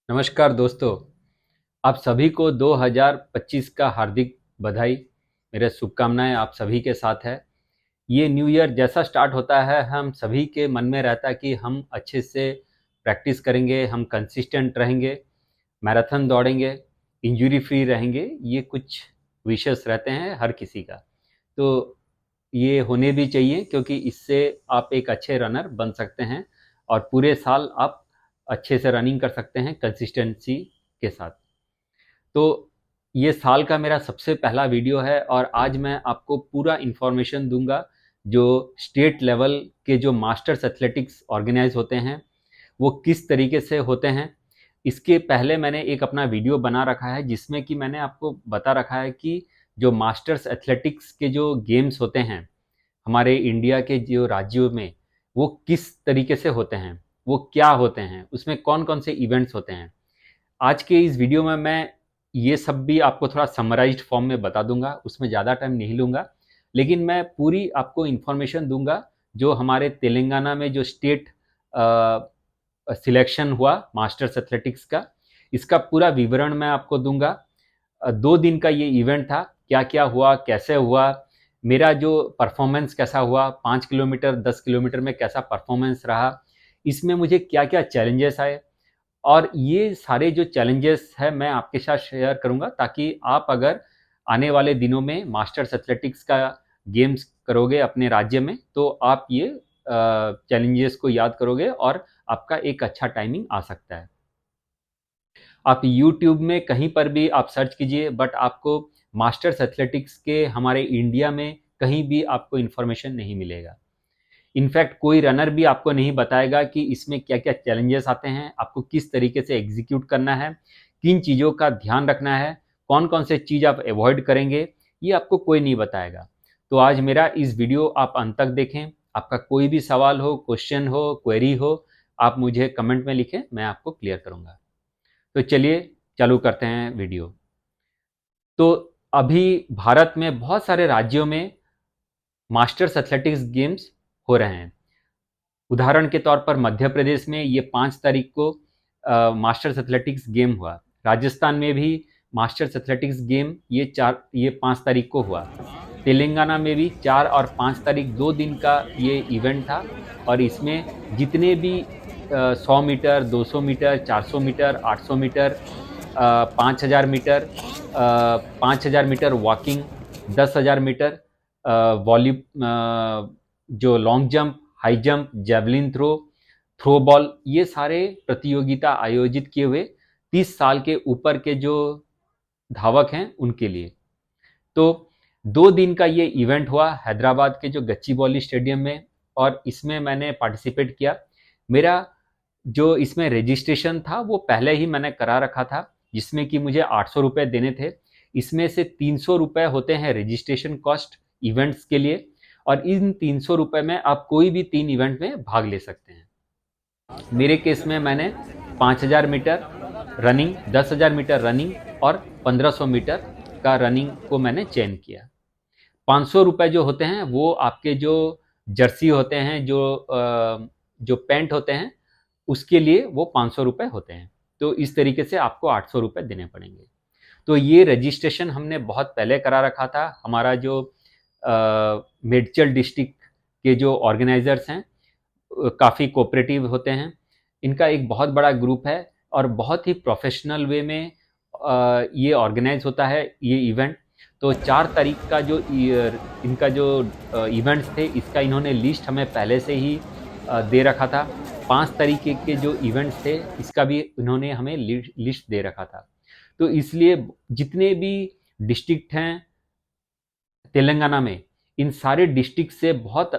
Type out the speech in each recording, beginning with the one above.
नमस्कार दोस्तों, आप सभी को 2025 का हार्दिक बधाई। मेरे शुभकामनाएं आप सभी के साथ है। ये न्यू ईयर जैसा स्टार्ट होता है, हम सभी के मन में रहता है कि हम अच्छे से प्रैक्टिस करेंगे, हम कंसिस्टेंट रहेंगे, मैराथन दौड़ेंगे, इंजरी फ्री रहेंगे। ये कुछ विशेष रहते हैं हर किसी का। तो ये होने भी चाहिए क्योंकि इससे आप एक अच्छे रनर बन सकते हैं और पूरे साल आप अच्छे से रनिंग कर सकते हैं कंसिस्टेंसी के साथ। तो ये साल का मेरा सबसे पहला वीडियो है और आज मैं आपको पूरा इन्फॉर्मेशन दूंगा जो स्टेट लेवल के जो मास्टर्स एथलेटिक्स ऑर्गेनाइज होते हैं वो किस तरीके से होते हैं। इसके पहले मैंने एक अपना वीडियो बना रखा है जिसमें कि मैंने आपको बता रखा है कि जो मास्टर्स एथलेटिक्स के जो गेम्स होते हैं हमारे इंडिया के जो राज्यों में वो किस तरीके से होते हैं, वो क्या होते हैं, उसमें कौन कौन से इवेंट्स होते हैं। आज के इस वीडियो में मैं ये सब भी आपको थोड़ा समराइज्ड फॉर्म में बता दूंगा, उसमें ज़्यादा टाइम नहीं लूँगा, लेकिन मैं पूरी आपको इन्फॉर्मेशन दूंगा जो हमारे तेलंगाना में जो स्टेट सिलेक्शन हुआ मास्टर्स एथलेटिक्स का, इसका पूरा विवरण मैं आपको दूंगा। 2 दिन का ये इवेंट था, क्या क्या हुआ, कैसे हुआ, मेरा जो परफॉर्मेंस कैसा हुआ, 5 किलोमीटर 10 किलोमीटर में कैसा परफॉर्मेंस रहा, इसमें मुझे क्या क्या चैलेंजेस आए, और ये सारे जो चैलेंजेस है मैं आपके साथ शेयर करूंगा ताकि आप अगर आने वाले दिनों में मास्टर्स एथलेटिक्स का गेम्स करोगे अपने राज्य में तो आप ये चैलेंजेस को याद करोगे और आपका एक अच्छा टाइमिंग आ सकता है। आप यूट्यूब में कहीं पर भी आप सर्च कीजिए, बट आपको मास्टर्स एथलेटिक्स के हमारे इंडिया में कहीं भी आपको इन्फॉर्मेशन नहीं मिलेगा। इनफैक्ट कोई रनर भी आपको नहीं बताएगा कि इसमें क्या क्या चैलेंजेस आते हैं, आपको किस तरीके से एग्जीक्यूट करना है, किन चीज़ों का ध्यान रखना है, कौन कौन से चीज़ आप अवॉइड करेंगे, ये आपको कोई नहीं बताएगा। तो आज मेरा इस वीडियो आप अंत तक देखें। आपका कोई भी सवाल हो, क्वेश्चन हो, क्वेरी हो, आप मुझे कमेंट में लिखें, मैं आपको क्लियर करूँगा। तो चलिए चालू करते हैं वीडियो। तो अभी भारत में बहुत सारे राज्यों में मास्टर्स एथलेटिक्स गेम्स हो रहे हैं। उदाहरण के तौर पर मध्य प्रदेश में ये 5 तारीख को मास्टर्स एथलेटिक्स गेम हुआ। राजस्थान में भी मास्टर्स एथलेटिक्स गेम ये 5 तारीख को हुआ। तेलंगाना में भी 4 और 5 तारीख 2 दिन का ये इवेंट था और इसमें जितने भी 100 metre, 200 metre, 400 metre, 800 metre, 5000 metre, 5000 metre walking, 10,000 metre volley, जो long jump, high jump, javelin throw ball, ये सारे प्रतियोगिता आयोजित किए हुए 30 साल के ऊपर के जो धावक हैं उनके लिए। तो 2 दिन का ये इवेंट हुआ हैदराबाद के जो गच्चीबौली स्टेडियम में और इसमें मैंने पार्टिसिपेट किया। मेरा जो इसमें रजिस्ट्रेशन था वो पहले ही मैंने करा रखा था जिसमें कि मुझे 800 रुपये देने थे। इसमें से 300 रुपये होते हैं रजिस्ट्रेशन कॉस्ट इवेंट्स के लिए और इन 300 रुपये में आप कोई भी 3 इवेंट में भाग ले सकते हैं। मेरे केस में मैंने 5000 मीटर रनिंग, 10,000 मीटर रनिंग और 1500 मीटर का रनिंग को मैंने चयन किया। 500 रुपये जो होते हैं वो आपके जो जर्सी होते हैं, जो पैंट होते हैं उसके लिए वो 500 रुपये होते हैं। तो इस तरीके से आपको 800 रुपये देने पड़ेंगे। तो ये रजिस्ट्रेशन हमने बहुत पहले करा रखा था। हमारा जो मेडचल डिस्ट्रिक्ट के जो ऑर्गेनाइजर्स हैं काफ़ी कोऑपरेटिव होते हैं। इनका एक बहुत बड़ा ग्रुप है और बहुत ही प्रोफेशनल वे में ये ऑर्गेनाइज होता है ये इवेंट। तो 4 तारीख का जो इनका जो इवेंट्स थे इसका इन्होंने लिस्ट हमें पहले से ही दे रखा था। 5 तारीख के जो इवेंट्स थे इसका भी इन्होंने हमें लिस्ट दे रखा था। तो इसलिए जितने भी डिस्ट्रिक्ट हैं तेलंगाना में, इन सारे डिस्ट्रिक्ट से बहुत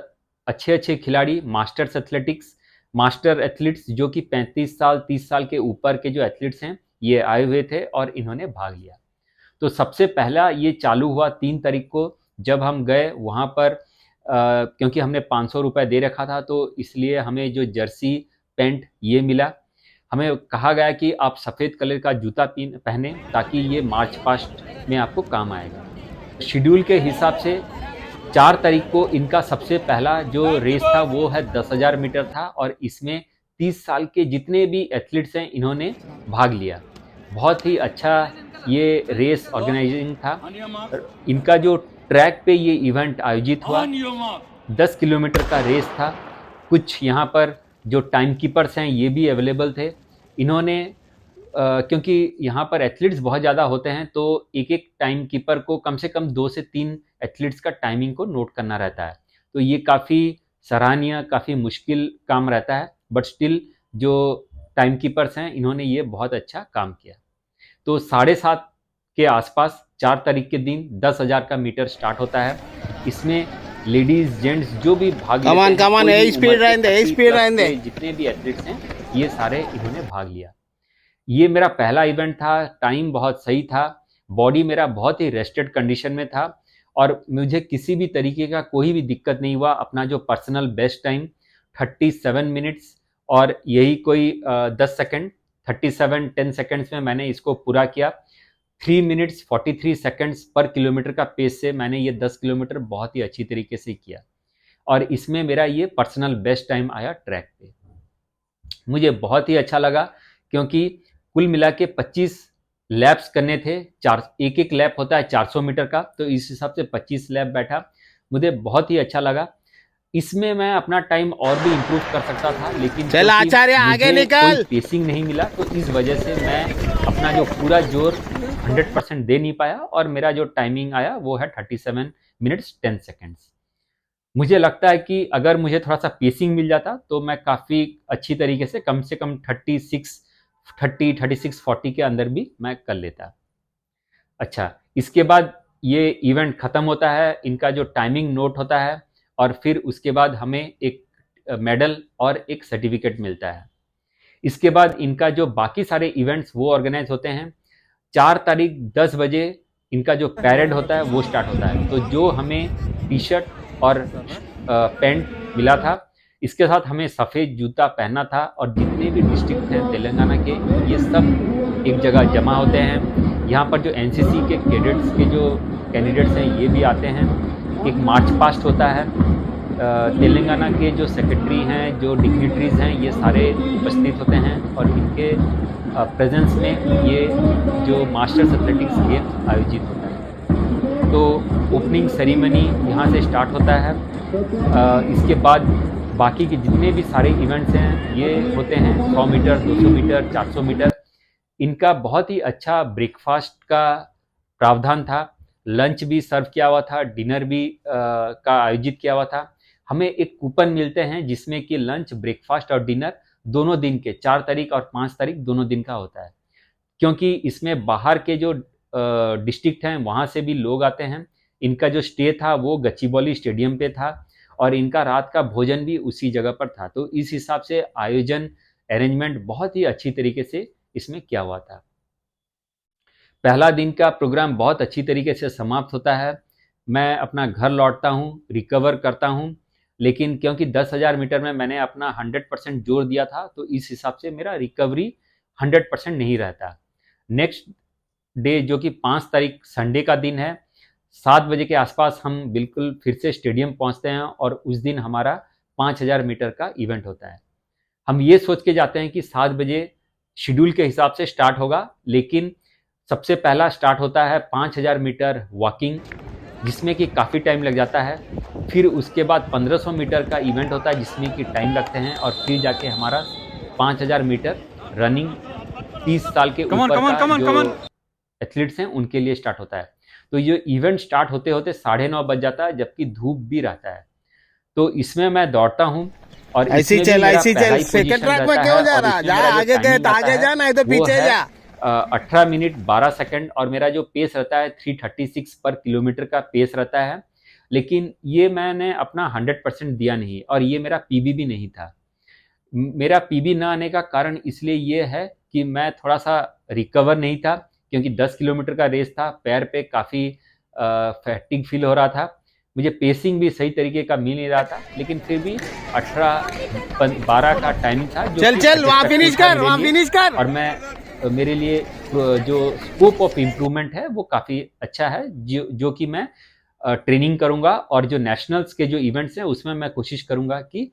अच्छे अच्छे खिलाड़ी मास्टर एथलीट्स जो कि 35 साल 30 साल के ऊपर के जो एथलीट्स हैं ये आए हुए थे और इन्होंने भाग लिया। तो सबसे पहला ये चालू हुआ 3 तारीख को जब हम गए वहाँ पर। क्योंकि हमने 500 रुपये दे रखा था तो इसलिए हमें जो जर्सी पैंट ये मिला। हमें कहा गया कि आप सफ़ेद कलर का जूता पहने ताकि ये मार्च पास्ट में आपको काम आएगा। शेड्यूल के हिसाब से 4 तारीख को इनका सबसे पहला जो रेस था वो है 10,000 मीटर था और इसमें 30 साल के जितने भी एथलीट्स हैं इन्होंने भाग लिया। बहुत ही अच्छा ये रेस ऑर्गेनाइजिंग था। इनका जो ट्रैक पे ये इवेंट आयोजित हुआ 10 किलोमीटर का रेस था। कुछ यहाँ पर जो टाइम कीपर्स हैं ये भी अवेलेबल थे। इन्होंने क्योंकि यहाँ पर एथलीट्स बहुत ज़्यादा होते हैं तो एक एक टाइम कीपर को कम से कम 2 से 3 एथलीट्स का टाइमिंग को नोट करना रहता है। तो ये काफ़ी सराहनीय, काफ़ी मुश्किल काम रहता है, बट स्टिल जो टाइम कीपर्स हैं इन्होंने ये बहुत अच्छा काम किया। तो 7:30 के आसपास 4 तारीख के दिन 10,000 का मीटर स्टार्ट होता है। इसमें लेडीज जेंट्स जो भी भाग लेते हैं, जितने भी एथलीट्स हैं ये सारे इन्होंने भाग लिया। ये मेरा पहला इवेंट था। टाइम बहुत सही था, बॉडी मेरा बहुत ही रेस्टेड कंडीशन में था और मुझे किसी भी तरीके का कोई भी दिक्कत नहीं हुआ। अपना जो पर्सनल बेस्ट टाइम 37 मिनट्स और यही कोई 10 सेकेंड 10 सेकेंड्स में मैंने इसको पूरा किया। 3 मिनट्स 43 सेकेंड्स पर किलोमीटर का पेस से मैंने ये 10 किलोमीटर बहुत ही अच्छी तरीके से किया और इसमें मेरा ये पर्सनल बेस्ट टाइम आया ट्रैक पे। मुझे बहुत ही अच्छा लगा क्योंकि कुल मिला के 25 लैप्स करने थे। एक एक लैप होता है 400 मीटर का, तो इस हिसाब से 25 लैप बैठा। मुझे बहुत ही अच्छा लगा। इसमें मैं अपना टाइम और भी इम्प्रूव कर सकता था, लेकिन चल आचार्य आगे निकल, कोई पेसिंग नहीं मिला, तो इस वजह से मैं अपना जो पूरा जोर 100% दे नहीं पाया और मेरा जो टाइमिंग आया वो है 37 मिनट्स 10 सेकेंड्स। मुझे लगता है कि अगर मुझे थोड़ा सा पेसिंग मिल जाता तो मैं काफ़ी अच्छी तरीके से कम 36-40 के अंदर भी मैं कर लेता। अच्छा, इसके बाद ये इवेंट ख़त्म होता है, इनका जो टाइमिंग नोट होता है और फिर उसके बाद हमें एक मेडल और एक सर्टिफिकेट मिलता है। इसके बाद इनका जो बाकी सारे इवेंट्स वो ऑर्गेनाइज होते हैं। 4 तारीख 10 बजे इनका जो पैरेड होता है वो स्टार्ट होता है। तो जो हमें टी शर्ट और पैंट मिला था, इसके साथ हमें सफ़ेद जूता पहनना था और जितने भी डिस्ट्रिक्ट हैं तेलंगाना के ये सब एक जगह जमा होते हैं। यहाँ पर जो एनसीसी के कैडेट्स के जो कैंडिडेट्स हैं ये भी आते हैं। एक मार्च पास्ट होता है। तेलंगाना के जो सेक्रेटरी हैं, जो डिग्निटरीज हैं, ये सारे उपस्थित होते हैं और इनके प्रेजेंस में ये जो मास्टर्स एथलेटिक्स गेम आयोजित होता है। तो ओपनिंग सेरेमनी यहाँ से स्टार्ट होता है। इसके बाद बाकी के जितने भी सारे इवेंट्स हैं ये होते हैं 100 मीटर, 200 मीटर, 400 मीटर। इनका बहुत ही अच्छा ब्रेकफास्ट का प्रावधान था। लंच भी सर्व किया हुआ था, डिनर भी का आयोजित किया हुआ था। हमें एक कूपन मिलते हैं जिसमें कि लंच, ब्रेकफास्ट और डिनर दोनों दिन के 4 तारीख और 5 तारीख दोनों दिन का होता है, क्योंकि इसमें बाहर के जो डिस्ट्रिक्ट हैं वहाँ से भी लोग आते हैं। इनका जो स्टे था वो गच्चीबौली स्टेडियम पे था और इनका रात का भोजन भी उसी जगह पर था। तो इस हिसाब से आयोजन अरेंजमेंट बहुत ही अच्छी तरीके से इसमें किया हुआ था। पहला दिन का प्रोग्राम बहुत अच्छी तरीके से समाप्त होता है। मैं अपना घर लौटता हूँ, रिकवर करता हूँ, लेकिन क्योंकि 10,000 मीटर में मैंने अपना 100% जोर दिया था तो इस हिसाब से मेरा रिकवरी 100% नहीं रहता। नेक्स्ट डे जो कि 5 तारीख संडे का दिन है, 7 बजे के आसपास हम बिल्कुल फिर से स्टेडियम पहुंचते हैं और उस दिन हमारा 5,000 मीटर का इवेंट होता है। हम ये सोच के जाते हैं कि 7 बजे शेड्यूल के हिसाब से स्टार्ट होगा, लेकिन सबसे पहला स्टार्ट होता है 5,000 मीटर वॉकिंग, जिसमें कि काफ़ी टाइम लग जाता है। फिर उसके बाद 1500 मीटर का इवेंट होता है जिसमें कि टाइम लगते हैं और फिर जाके हमारा 5,000 मीटर रनिंग 30 साल के ऊपर का जो एथलीट्स हैं उनके लिए स्टार्ट होता है। तो ये इवेंट स्टार्ट होते होते 9:30 बज जाता है, जबकि धूप भी रहता है। तो इसमें मैं दौड़ता हूँ और ऐसी चल सेकंड ट्रैक में क्यों जा रहा? जा आगे गए तो आगे जा, नहीं तो पीछे जा। 18 मिनट 12 सेकंड और मेरा जो पेस रहता है 336 पर किलोमीटर का पेस रहता है। लेकिन ये मैंने अपना 100% दिया नहीं और ये मेरा पीबी भी नहीं था। मेरा पीबी ना आने का कारण इसलिए ये है कि मैं थोड़ा सा रिकवर नहीं था, क्योंकि 10 किलोमीटर का रेस था, पैर पे काफ़ी फैटिग फील हो रहा था। मुझे पेसिंग भी सही तरीके का मिल नहीं रहा था, लेकिन फिर भी 18-12 का टाइमिंग था जो चल वहाँ फिनिश कर। और मैं मेरे लिए जो स्कोप ऑफ इम्प्रूवमेंट है वो काफ़ी अच्छा है, जो कि मैं ट्रेनिंग करूंगा और जो नेशनल्स के जो इवेंट्स हैं उसमें मैं कोशिश करूंगा कि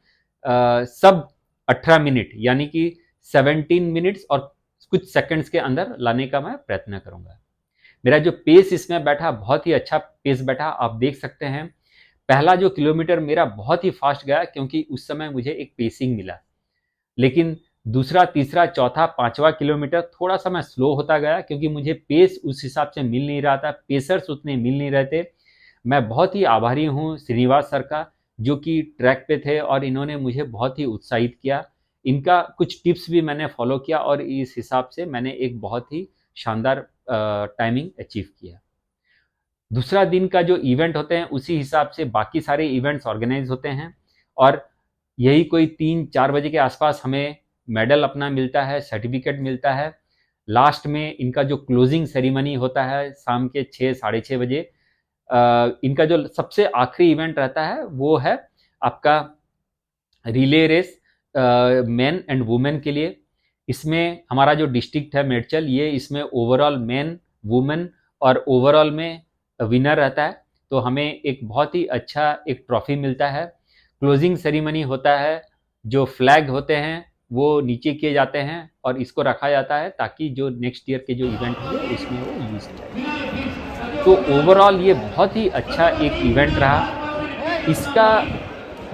सब 18 मिनट यानी कि 17 मिनट्स और कुछ सेकंड्स के अंदर लाने का मैं प्रयत्न करूंगा। मेरा जो पेस इसमें बैठा, बहुत ही अच्छा पेस बैठा, आप देख सकते हैं। पहला जो किलोमीटर मेरा बहुत ही फास्ट गया क्योंकि उस समय मुझे एक पेसिंग मिला, लेकिन दूसरा, तीसरा, चौथा, पांचवा किलोमीटर थोड़ा सा मैं स्लो होता गया क्योंकि मुझे पेस उस हिसाब से मिल नहीं रहा था, पेसर्स उतने मिल नहीं रहे थे। मैं बहुत ही आभारी हूँ श्रीनिवास सर का, जो कि ट्रैक पे थे और इन्होंने मुझे बहुत ही उत्साहित किया। इनका कुछ टिप्स भी मैंने फॉलो किया और इस हिसाब से मैंने एक बहुत ही शानदार टाइमिंग अचीव किया। दूसरा दिन का जो इवेंट होते हैं उसी हिसाब से बाकी सारे इवेंट्स ऑर्गेनाइज होते हैं और यही कोई 3-4 बजे के आसपास हमें मेडल अपना मिलता है, सर्टिफिकेट मिलता है। लास्ट में इनका जो क्लोजिंग सेरेमनी होता है शाम के 6 साढ़े 6 बजे, इनका जो सबसे आखिरी इवेंट रहता है वो है आपका relay race men and women के लिए। इसमें हमारा जो डिस्ट्रिक्ट है मेडचल, ये इसमें ओवरऑल मेन, वुमेन और ओवरऑल में विनर रहता है, तो हमें एक बहुत ही अच्छा एक ट्रॉफी मिलता है। क्लोजिंग सेरेमनी होता है, जो फ्लैग होते हैं वो नीचे किए जाते हैं और इसको रखा जाता है ताकि जो नेक्स्ट ईयर के जो इवेंट होंगे उसमें वो यूज किया जाए। तो ओवरऑल ये बहुत ही अच्छा एक इवेंट रहा। इसका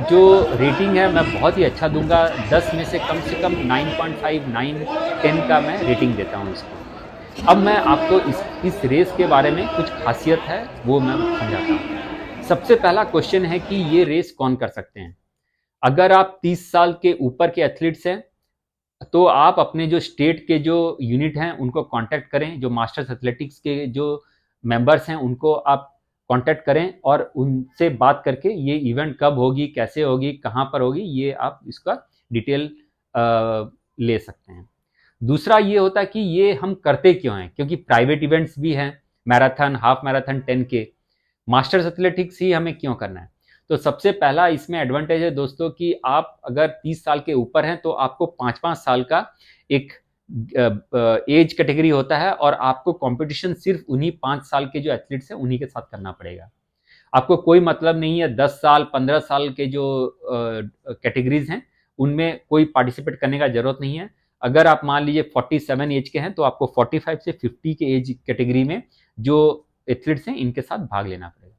जो रेटिंग है मैं बहुत ही अच्छा दूंगा, 10 में से कम 9.5 9 10 का मैं रेटिंग देता हूँ इसको। अब मैं आपको इस रेस के बारे में कुछ खासियत है वो मैं समझाता हूँ। सबसे पहला क्वेश्चन है कि ये रेस कौन कर सकते हैं। अगर आप 30 साल के ऊपर के एथलीट्स हैं तो आप अपने जो स्टेट के जो यूनिट हैं उनको कांटेक्ट करें, जो मास्टर्स एथलेटिक्स के जो मेंबर्स हैं उनको आप कांटेक्ट करें और उनसे बात करके ये इवेंट कब होगी, कैसे होगी, कहाँ पर होगी, ये आप इसका डिटेल ले सकते हैं। दूसरा ये होता है कि ये हम करते क्यों हैं, क्योंकि प्राइवेट इवेंट्स भी हैं, marathon, half marathon, 10K, masters athletics ही हमें क्यों करना है। तो सबसे पहला इसमें एडवांटेज है दोस्तों कि आप अगर 30 साल के ऊपर हैं तो आपको 5-5 साल का एक एज कैटेगरी होता है और आपको कंपटीशन सिर्फ उन्हीं 5 साल के जो एथलीट्स हैं उन्हीं के साथ करना पड़ेगा। आपको कोई मतलब नहीं है 10 साल 15 साल के जो कैटेगरीज हैं उनमें कोई पार्टिसिपेट करने का जरूरत नहीं है। अगर आप मान लीजिए 47 एज के हैं तो आपको 45 से 50 के एज कैटेगरी में जो एथलीट्स हैं इनके साथ भाग लेना पड़ेगा।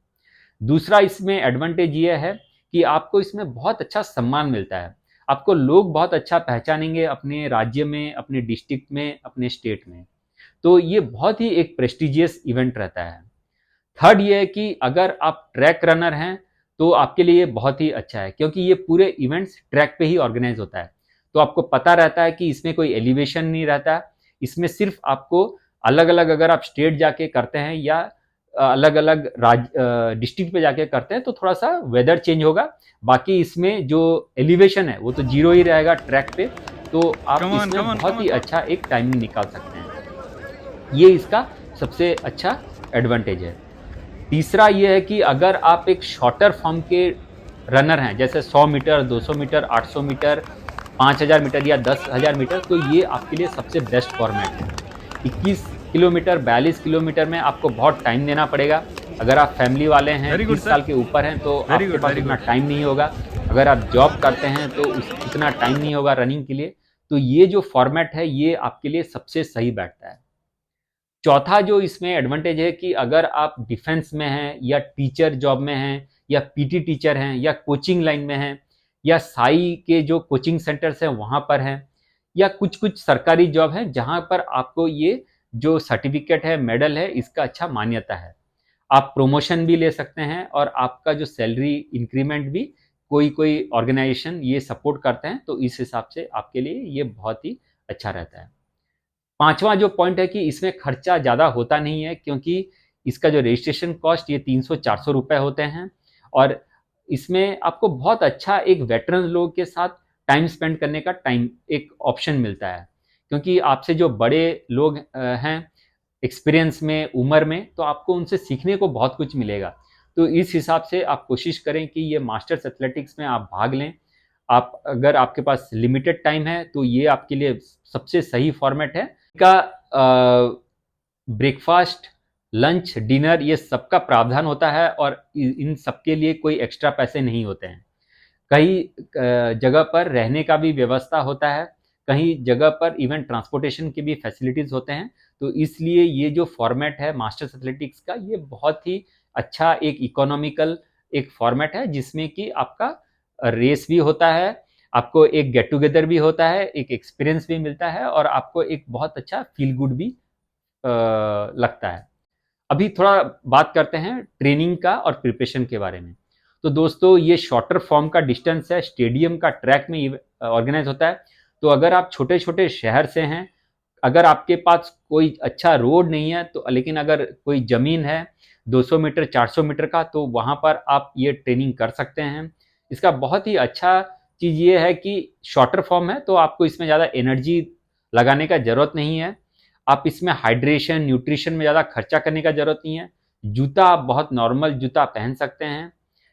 दूसरा इसमें एडवांटेज ये है कि आपको इसमें बहुत अच्छा सम्मान मिलता है, आपको लोग बहुत अच्छा पहचानेंगे अपने राज्य में, अपने डिस्ट्रिक्ट में, अपने स्टेट में। तो ये बहुत ही एक प्रेस्टिजियस इवेंट रहता है। थर्ड ये है कि अगर आप ट्रैक रनर हैं तो आपके लिए बहुत ही अच्छा है क्योंकि ये पूरे इवेंट्स ट्रैक पे ही ऑर्गेनाइज होता है, तो आपको पता रहता है कि इसमें कोई एलिवेशन नहीं रहता। इसमें सिर्फ आपको अलग अलग, अगर आप स्टेट जाके करते हैं या अलग अलग डिस्ट्रिक्ट पे जाके करते हैं तो थोड़ा सा वेदर चेंज होगा, बाकी इसमें जो एलिवेशन है वो तो जीरो ही रहेगा ट्रैक पे, तो आप इसमें बहुत ही अच्छा एक टाइमिंग निकाल सकते हैं। ये इसका सबसे अच्छा एडवांटेज है। तीसरा ये है कि अगर आप एक शॉर्टर फॉर्म के रनर हैं, जैसे 100 मीटर, 200 मीटर, 800 मीटर, 5000 मीटर या 10,000 मीटर, तो ये आपके लिए सबसे बेस्ट फॉर्मेट है। 21 किलोमीटर, 42 किलोमीटर में आपको बहुत टाइम देना पड़ेगा। अगर आप फैमिली वाले हैं, 30 साल के ऊपर हैं, तो आपके पास उतना टाइम नहीं होगा। अगर आप जॉब करते हैं तो उतना टाइम नहीं होगा रनिंग के लिए। तो ये जो फॉर्मेट है ये आपके लिए सबसे सही बैठता है। चौथा जो इसमें एडवांटेज है कि अगर आप डिफेंस में हैं या टीचर जॉब में हैं या पीटी टीचर हैं या कोचिंग लाइन में हैं या साई के जो कोचिंग सेंटर्स हैं वहाँ पर हैं या कुछ कुछ सरकारी जॉब है जहाँ पर आपको ये जो सर्टिफिकेट है, मेडल है, इसका अच्छा मान्यता है। आप प्रमोशन भी ले सकते हैं और आपका जो सैलरी इंक्रीमेंट भी कोई कोई ऑर्गेनाइजेशन ये सपोर्ट करते हैं, तो इस हिसाब से आपके लिए ये बहुत ही अच्छा रहता है। पांचवा जो पॉइंट है कि इसमें खर्चा ज़्यादा होता नहीं है क्योंकि इसका जो रजिस्ट्रेशन कॉस्ट ये 300-400 रुपए होते हैं और इसमें आपको बहुत अच्छा एक वेटरन लोग के साथ टाइम स्पेंड करने का टाइम एक ऑप्शन मिलता है, क्योंकि आपसे जो बड़े लोग हैं एक्सपीरियंस में, उम्र में, तो आपको उनसे सीखने को बहुत कुछ मिलेगा। तो इस हिसाब से आप कोशिश करें कि ये मास्टर्स एथलेटिक्स में आप भाग लें। आप अगर आपके पास लिमिटेड टाइम है तो ये आपके लिए सबसे सही फॉर्मेट है। का ब्रेकफास्ट, लंच, डिनर ये सबका प्रावधान होता है और इन सबके लिए कोई एक्स्ट्रा पैसे नहीं होते हैं। कई जगह पर रहने का भी व्यवस्था होता है, कहीं जगह पर इवन ट्रांसपोर्टेशन की भी फैसिलिटीज होते हैं। तो इसलिए ये जो फॉर्मेट है मास्टर्स एथलेटिक्स का, ये बहुत ही अच्छा एक इकोनॉमिकल एक फॉर्मेट है, जिसमें कि आपका रेस भी होता है, आपको एक गेट टुगेदर भी होता है, एक एक्सपीरियंस भी मिलता है, और आपको एक बहुत अच्छा फील गुड भी लगता है। अभी थोड़ा बात करते हैं ट्रेनिंग का और प्रिपरेशन के बारे में। तो दोस्तों, ये शॉर्टर फॉर्म का डिस्टेंस है, स्टेडियम का ट्रैक में ऑर्गेनाइज होता है। तो अगर आप छोटे छोटे शहर से हैं, अगर आपके पास कोई अच्छा रोड नहीं है, तो लेकिन अगर कोई ज़मीन है 200 मीटर 400 मीटर का, तो वहाँ पर आप ये ट्रेनिंग कर सकते हैं। इसका बहुत ही अच्छा चीज़ ये है कि शॉर्टर फॉर्म है, तो आपको इसमें ज़्यादा एनर्जी लगाने का ज़रूरत नहीं है। आप इसमें हाइड्रेशन न्यूट्रिशन में ज़्यादा खर्चा करने का ज़रूरत नहीं है। जूता आप बहुत नॉर्मल जूता पहन सकते हैं,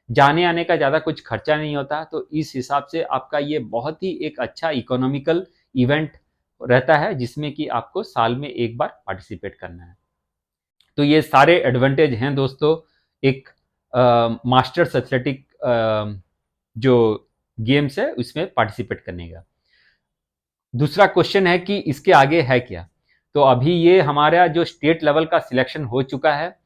जाने आने का ज़्यादा कुछ खर्चा नहीं होता। तो इस हिसाब से आपका ये बहुत ही एक अच्छा इकोनॉमिकल इवेंट रहता है, जिसमें कि आपको साल में एक बार पार्टिसिपेट करना है। तो ये सारे एडवांटेज हैं दोस्तों एक मास्टर्स एथलेटिक जो गेम्स है उसमें पार्टिसिपेट करने का। दूसरा क्वेश्चन है कि इसके आगे है क्या। तो अभी ये हमारा जो स्टेट लेवल का सिलेक्शन हो चुका है।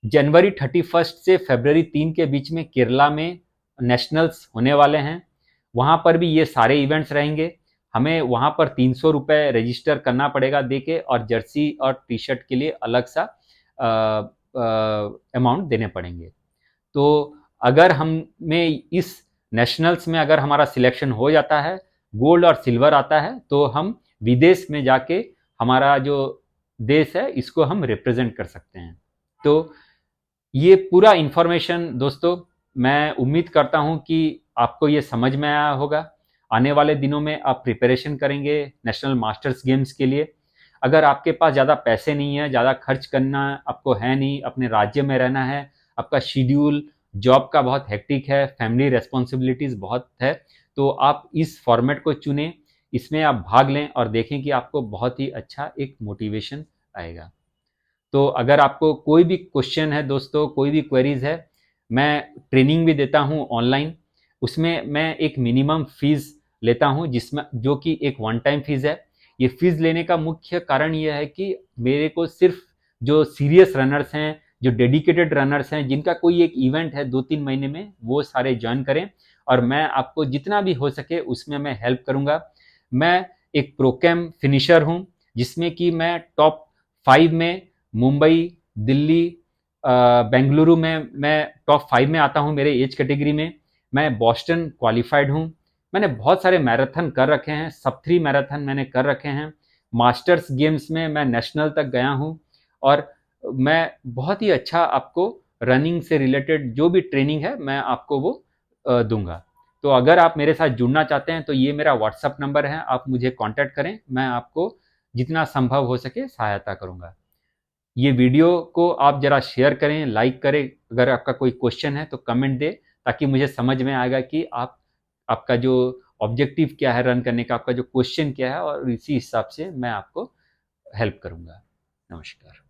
जनवरी 31 से फरवरी 3 के बीच में केरला में नेशनल्स होने वाले हैं। वहाँ पर भी ये सारे इवेंट्स रहेंगे। हमें वहाँ पर 300 रुपये रजिस्टर करना पड़ेगा देके, और जर्सी और टी शर्ट के लिए अलग सा अमाउंट देने पड़ेंगे। तो अगर हमें इस नेशनल्स में अगर हमारा सिलेक्शन हो जाता है, गोल्ड और सिल्वर आता है, तो हम विदेश में जाके हमारा जो देश है इसको हम रिप्रेजेंट कर सकते हैं। तो ये पूरा इन्फॉर्मेशन दोस्तों, मैं उम्मीद करता हूँ कि आपको ये समझ में आया होगा। आने वाले दिनों में आप प्रिपरेशन करेंगे नेशनल मास्टर्स गेम्स के लिए। अगर आपके पास ज़्यादा पैसे नहीं है, ज़्यादा खर्च करना आपको है नहीं, अपने राज्य में रहना है, आपका शेड्यूल जॉब का बहुत हेक्टिक है, फैमिली रेस्पॉन्सिबिलिटीज़ बहुत है, तो आप इस फॉर्मेट को चुनें, इसमें आप भाग लें और देखें कि आपको बहुत ही अच्छा एक मोटिवेशन आएगा। तो अगर आपको कोई भी क्वेश्चन है दोस्तों, कोई भी क्वेरीज है, मैं ट्रेनिंग भी देता हूँ ऑनलाइन। उसमें मैं एक मिनिमम फीस लेता हूँ, जिसमें जो कि एक वन टाइम फीस है। ये फीस लेने का मुख्य कारण ये है कि मेरे को सिर्फ जो सीरियस रनर्स हैं, जो डेडिकेटेड रनर्स हैं, जिनका कोई एक इवेंट है 2-3 महीने में, वो सारे ज्वाइन करें, और मैं आपको जितना भी हो सके उसमें मैं हेल्प करूँगा। मैं एक प्रोकैम फिनिशर हूँ, जिसमें कि मैं टॉप 5 में मुंबई, दिल्ली, बेंगलुरु में मैं टॉप 5 में आता हूँ मेरे एज कैटेगरी में। मैं बॉस्टन क्वालिफाइड हूँ। मैंने बहुत सारे मैराथन कर रखे हैं, सब 3 मैराथन मैंने कर रखे हैं। मास्टर्स गेम्स में मैं नेशनल तक गया हूँ, और मैं बहुत ही अच्छा आपको रनिंग से रिलेटेड जो भी ट्रेनिंग है मैं आपको वो दूंगा। तो अगर आप मेरे साथ जुड़ना चाहते हैं तो ये मेरा व्हाट्सअप नंबर है, आप मुझे कांटेक्ट करें, मैं आपको जितना संभव हो सके सहायता करूंगा। ये वीडियो को आप ज़रा शेयर करें, लाइक करें। अगर आपका कोई क्वेश्चन है तो कमेंट दें, ताकि मुझे समझ में आएगा कि आपका जो ऑब्जेक्टिव क्या है रन करने का, आपका जो क्वेश्चन क्या है, और इसी हिसाब से मैं आपको हेल्प करूँगा। नमस्कार।